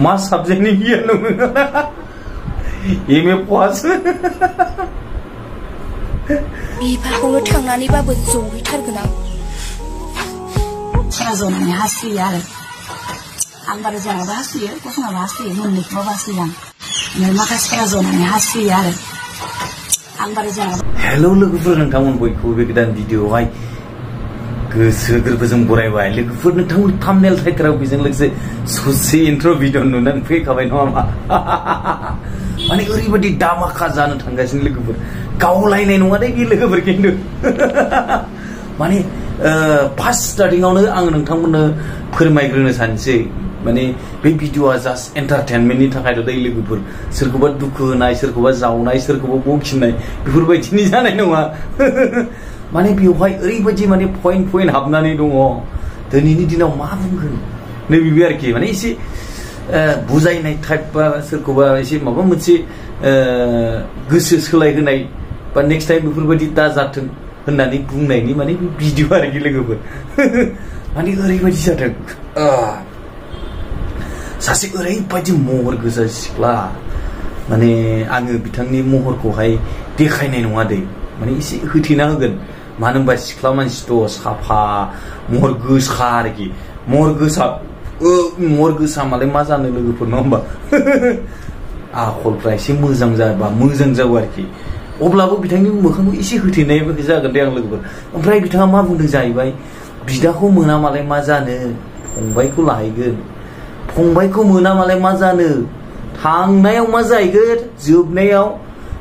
मा साबजेक्टनि गियान दङ एम ए पास बिफाखौनो थांनानैबाबो जहैथारगोन आं जनानै हासुयो आरो आं बारा जोंहाबो हासुयो गसङाबो हासुयो मोननैखौबो हासुयो आं ओमफ्राय माखासेफोरा जनानै हासुयो आरो आं बारा जोंहाबो हेलौ लोगोफोर नोंथांमोन बयखौबो बे गोदान भिडिअआवहाय गोसो गोरबोजों बरायबाय लोगोफोर नोंथांमोन थाम्बनेल टाइटेलाव बेजों लोगोसे ससे इन्ट्र भिडिअ नुनानै फैखाबाय नङा होमबा माने ओरैबायदि दामाखा जानो थांगासिनो लोगोफोर गावलायनाय नङा दे बे लोगोफोर खिन्थु माने फार्स्ट स्टार्टिंआवनो आं नोंथांमोननो फोरमायग्रोनो सानसै माने बे भिडिअआ जास्ट एन्टारटेनमेन्टनि थाखायल' दै लोगोफोर सोरखौबा दुखु होनाय सोरखौबा जावनाय सोरखौबा बखिनाय बेफोरबायदिनि जानाय नङा माने बेवहाय ओरैबायदि माने पइन्ट हाबनानै दङ दिनैनि दिनाव मा बुंगोन नैबे आरोखि माने एसे बुजायनाय टाइप बा सोरखौबा एसे माबा मोनसे गोसो सोलायहोनाय बा नेक्स्ट टाइम बेफोरबायदि दाजाथों होननानै बुंनायनि माने भिडिअ आरोखि लोगोफोर माने ओरैबायदि जादों सासे ओरैबायदि महर गोसा सिख्ला माने आङो बिथांनि महरखौहाय देखायनाय नङा दै माने एसे होथेना होगोन मानो होनबा सिख्ला मानसिथ' साफा महर गोसा आरोखि महर गोसा मालाय मा जानो लोगोफोर नङा होमबा आखलफ्रा एसे मोजां जाबा मोजां जागौ आरोखि अब्लाबो बिथांनि मोखांखौ एसे होथेनाय जागोन दे आं लोगोफोर ओमफ्राय बिथाङा मा बुंदों जाहैबाय बिदाखौ मोना मालाय मा जानो फंबायखौ लाहैगोन फंबायखौ मोना मालाय मा जानो थांनायाव मा जाहैगोन जोबनायाव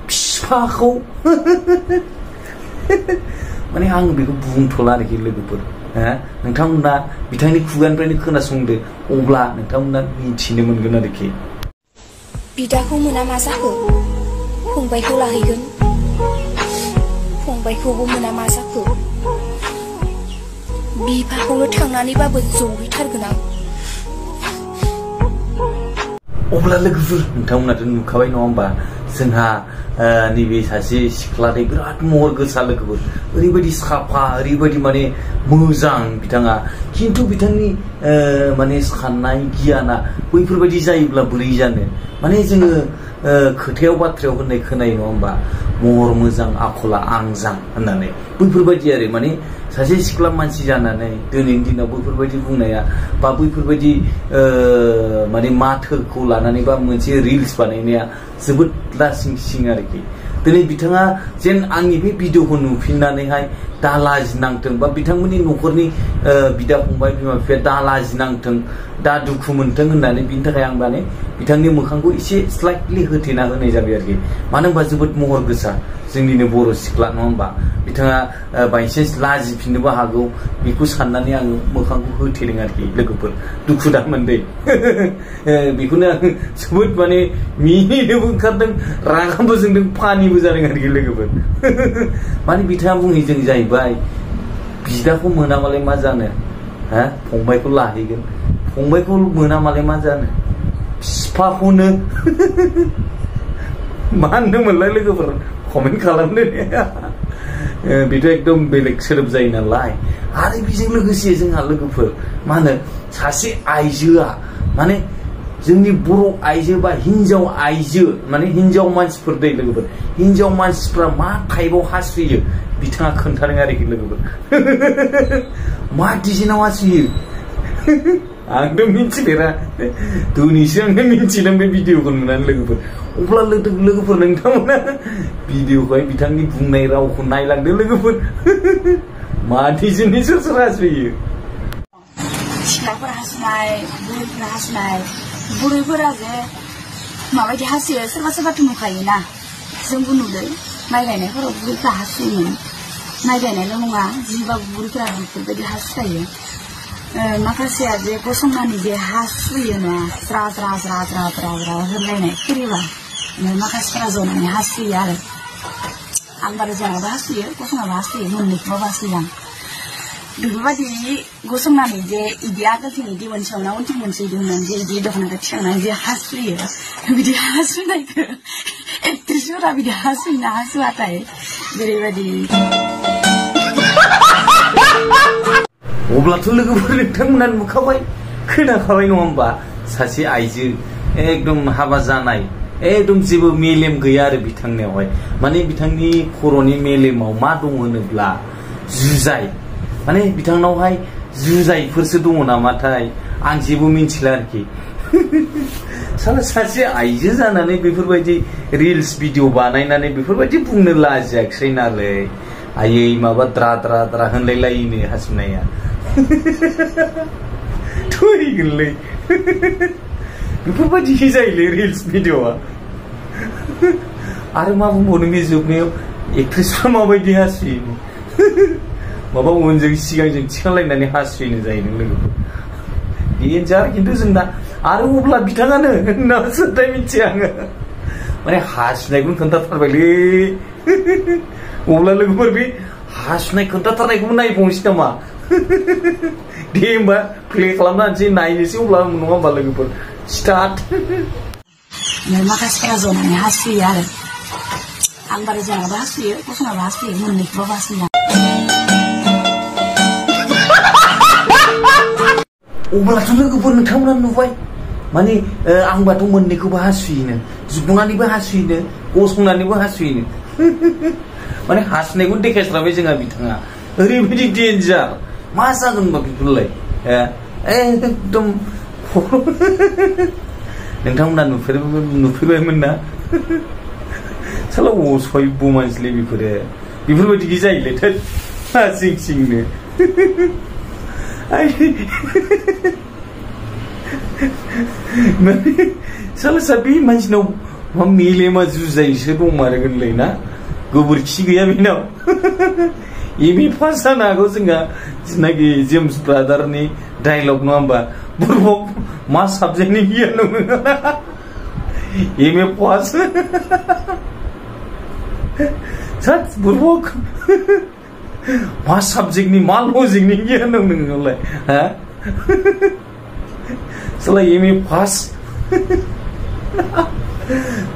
बिफाखौ माने आं बेखौ बुंथ'ला आरोखि लोगोफोर नोंथांमोना बिथांनि खुगानिफ्रायनो खोनासंदो अब्ला नोंथांमोना मिथिनो मोनगोन आरोखि बिदाखौ मोना मा जाखो फंबायखौ लाहैगोन फंबायखौबो मोना मा जाखो बिफाखौनो थांनानैबाबो जहैथारगोन आं अब्ला लोगोफोर नोंथांमोनाथ' नुखाबाय नङा होमबा जोंहा नैबे सासे सिख्लादै बिराद महर गोसा लोगोफोर ओरैबायदि साफा ओरैबायदि माने मोजां बिथाङा खिन्थु बिथांनि माने साननाय गियाना बैफोरबायदि जायोब्ला बोरै जानो माने जोङो खोथायाव बाथ्रायाव होननाय खोनायो नङा होमबा महर मोजां आखला आंजां होननानै बैफोरबायदि आरो माने सासे सिख्ला मानसि जानानै दिनैनि दिनाव बैफोरबायदि बुंनाया बा बैफोरबायदि माने माथोखौ लानानै बा मोनसे रिल्स बानायनाया जोबोद लासिं सिं आरोखि दिनै बिथाङा जेन आंनि बे भिडिअखौ नुफिननानैहाय दा लाजिनांथों बा बिथांमोननि न'खरनि बिदा फंबाय बिमा बिफाया दा लाजिनांथों दा दुखु मोनथों होननानै बिनि थाखाय आं माने बिथांनि मोखांखौ एसे स्लाइटलि होथेना होनाय जाबाय आरोखि मानो होनबा जोबोद महर गोसा जोंनिनो बर' सिख्ला नङा होमबा बिथाङा बायसान्स लाजिफिननोबो हागौ बेखौ साननानै आं मोखांखौ होथेदों आरोखि लोगोफोर दुखु दा मोनदों बेखौनो आं जोबोद माने मिनिनोबो ओंखारदों रागाबो जोंदों फानिबो जादों आरोखि लोगोफोर माने बिथाङा बुंहैदों जाहैबाय बिदाखौ मोना मालाय मा जानो फंबायखौ लाहैगोन फंबायखौ मोना मालाय मा जानो बिफाखौनो मा होनदोंमोनलाय लोगोफोर कमेन्ट खालामदो बेथ' एकदम बेलेग सोदोब जायो नालाय आरो बेजों लोगोसे जोंहा लोगोफोर मा होनो सासे आइजोआ माने जोंनि बर' आइजो बा हिनजाव आइजो माने हिनजाव मानसिफोर दै लोगोफोर हिनजाव मानसिफ्रा मा टाइपआव हासुयो बिथाङा खोन्थादों आरोखि लोगोफोर मा डिजाइनाव हासुयो आंथ' मिथिफेरा दिनैसो आंनो मिथिदों बे भिडिअखौ नुनानै लोगोफोर अब्ला लोगोफोर नोंथांमोना भिडिअखौहाय बिथांनि बुंनाय रावखौ नायलांदो लोगोफोर मा डिजाइननि सोर हासुयो सिख्लाफोरा हासुनाय बुरैफोरा हासुनाय बुरैफोरा जे माबायदि हासुयो सोरबा सोरबाथ' नुखायोना जोंबो नुदों माइ गायनायफोराव बुरैफ्रा हासुयोमोन माइ गायनायल' नङा जिबाबो बुरैफोरा बेफोरबायदि हासुखायो माखासेया जे गसंनानै जे हासुयो ना ज्रा ज्रा ज्रा ज्रा ज्रा ज्रा होनलायनाय फैयोबा माखासेफोरा जनानै हासुयो आरो आं बारा जोंहाबो हासुयो गसङाबो हासुयो मोननैखौबो हासुयो आं बेफोरबायदि गसंनानै जे इदि आगोलथिं इदि मोनसेयावना उनथिं मोनसे इदि होननानै जे इदि दख'नाखौ थिखांनानै जे हासुयो बिदि हासुनायखौ एक्ट्रिसफोरा बिदि हासुयोना हासुवाथाय ओरैबायदि अब्लाथ' लोगोफोर नोंथांमोना नुखाबाय खोनाखाबाय नङा होमबा सासे आइजो एकदम हाबा जानाय एकदम जेबो मेलेम गैया आरो बिथांनियावहाय माने बिथांनि खर'नि मेलेमाव मा दं होनोब्ला जुजाय माने बिथांनावहाय जुजायफोरसो दङ नामाथाय आं जेबो मिन्थिला आरोखि सासे आइजो जानानै बेफोरबायदि रिल्स भिडिअ बानायनानै बेफोरबायदि बुंनो लाजियाखिसै नालाय आयै माबा द्रा द्रा द्रा होनलायलायनो हासुनाया थैगोनलै बेफोरबायदि जायोलै रिल्स भिडिअआ आरो मा बुंबावनो बे जोबनायाव एक्ट्रेसफ्रा माबायदि हासुयो माबा उनजों सिगांजों थिखांलायनानै हासुयैनो जाहैदों लोगोफोर डेन्जार खिन्थु जोंना आरो अब्ला बिथाङानो सोरथाय मिथिया आङो माने हासुनायखौनो खोन्थाथारबायलै अब्ला लोगोफोर बे हासुनाय खोन्थाथारनायखौबो नायबावनोसै नामा दे होमबा प्ले खालामनानैसै नायनोसै अब्ला नङा होमबा लोगोफोर स्टार्ट माखासेफोरा जनानै हासुयो आरो आं बारा जनाबो हासुयो गसंनाबो हासुयो मोननैखौबो हासुयो अब्लाथ' लोगोफोर नोंथांमोना नुबाय माने आंबाथ' मोननैखौबो हासुयोनो जुगनानैबो हासुयोनो गसंनानैबो हासुयोनो माने हासुनायखौ देखायस्राबाय जोंहा बिथाङा ओरैबायदि डेन्जार मा जागोन होनबा बेफोरलाय एकदम नोंथांमोना नुफेरबायमोन ना साला असयब मानसिलै बेफोरबायदि जायोलै थोद सिं सिंनो माने साला बे मानसिनाव मा मेलेमा जुजायसो दंमारोगोनलै ना गोबोरखि गैया बेनाव एम ए पास जानो हागौ जोंहा जिनाखि जेम्स ब्रादारनि डायलग नङा होमबा बुरबक मा साबजेक्टनि गियान दङ एम ए पास बुरबक मा साबजेक्टनि मा लजिकनि गियान दं नोंनावलाय हा साला एम ए पास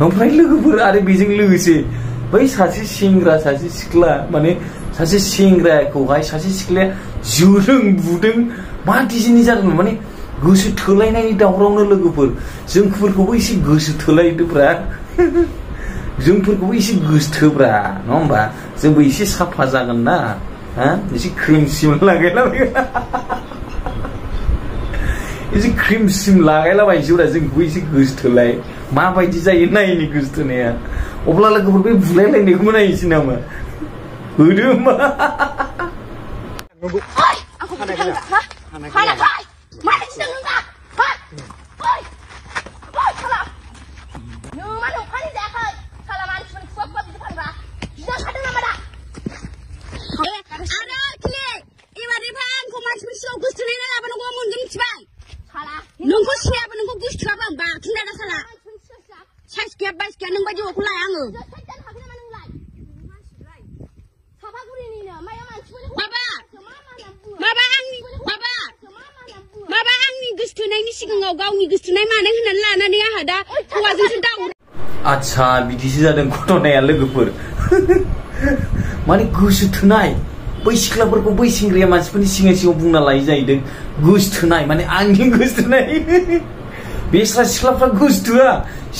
ओमफ्राय लोगोफोर आरो बेजों लोगोसे बै सासे सेंग्रा सासे सिख्ला माने सासे सेंग्राखौहाय सासे सिख्लाया जोदों बुदों मा डिजाइननि जादोंमोन माने गोसो थोलायनायनि दावरावनो लोगोफोर जोंफोरखौबो एसे गोसो थोलायदोब्रा जोंफोरखौबो एसे गोसोथोब्रा नङा होमबा जोंबो एसे साफा जागोन ना एसे क्रिम सिम लागायलाबायगोन एसे क्रिम सिम लागायलाबायनोसैब्रा जोंखौबो एसे गोसोथोलाय माबायदि जायो नायनि गोसोथोनाया अब्ला लोगोफोर बे बुलायलायनायखौबो नायनोसै नामा होदो होमबा नोंखौ सिनायाबो नोंखौ गोसोथोआबो आं बाथुंदाना साला साइस गैया बाइस गैया नों बायदि अखौ लाया आङो माबा आंनि गोसोथोनायनि सिगाङाव गावनि गोसोथोनाय मानो होननानै लानानै आंहा दा हौवाजोंसो दावराव आच्छा बिदिसो जादों घटनाया लोगोफोर माने गोसोथोनाय बै सिख्लाफोरखौ बै सेंग्राया मानसिफोरनि सिगाङाव बुंना लायो जाहैदों गोसोथोनाय माने आंनि गोसोथोनाय बेस्रा सिख्लाफ्रा गोसोथोआ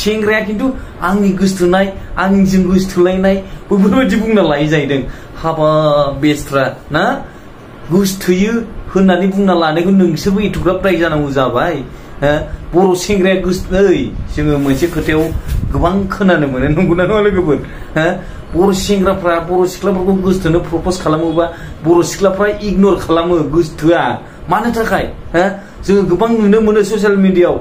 सेंग्राया खिन्थु आंनि गोसोथोनाय आंजों गोसोथोलायनाय बेफोरबायदि बुंना लायो जाहैदों हाबा बेस्रा ना गोसोथोयो होननानै बुंना लानायखौ नोंसोरबो एथ'ग्राब दाय जानांगौ जाबाय बर' सेंग्राया गोसोथोयै जोङो मोनसे खोथायाव गोबां खोनानो मोनो नंगौना नङा लोगोफोर बर' सेंग्राफ्रा बर' सिख्लाफोरखौ गोसोथोनो प्रप'ज खालामोबा बर' सिख्लाफ्रा इगनर खालामो गोसोथोआ मानो थाखाय जोङो गोबां नुनो मोनो ससियेल मिडियायाव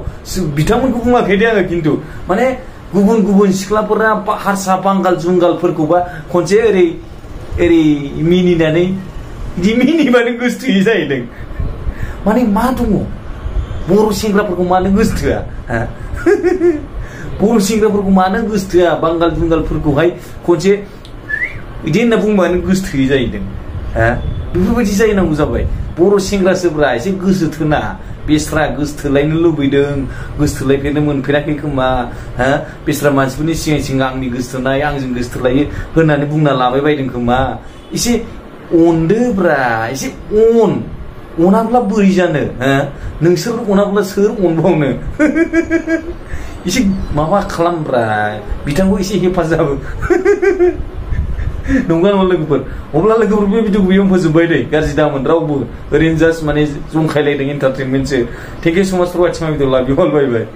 बिथांमोनखौ बुङाखै दे आङो खिन्थु माने गुबुन गुबुन सिख्लाफोरा हारसा बांगाल जुंगालफोरखौबा खनसे ओरै मिनिनानै बिदि मिनिबानो गोसोथोयै जाहैदों माने मा दङ बर' सेंग्राफोरखौ मानो गोसोथोआ बर' सेंग्राफोरखौ मानो गोसोथोआ बांगाल जुंगालफोरखौहाय खनसे बिदि होनना बुंबानो गोसोथोयै जाहैदों बेफोरबायदि जाहैनांगौ जाबाय बर' सेंग्रासोब्रा एसे गोसोथोना बेस्रा गोसोथोलायनो लुबैदों गोसोथोलायफेरनो मोनफेराखै खोमा बेस्रा मानसिफोरनि सिगां आंनि गोसोथोनाय आंजों गोसोथोलायो होननानै बुंना लाबाय बायदों खोमा एसे अनदोब्रा एसे अन अनाब्ला बोरै जानो नोंसोर अनाब्ला सोर अनबावनो एसे माबा खालामब्रा बिथांखौ एसे हेफाजाब नंगौ नामा लोगोफोर अब्ला लोगोफोर बे भिडिअखौ बेयावनो फोजोबबाय दे गाज्रि दामोन रावबो ओरैनो जास्ट माने जंखायलायदों एन्टारटेनमेन्टसो थेंक इउ सो माच फर वाचिं माय भिडिअ लाभ इउ अल बाय बाय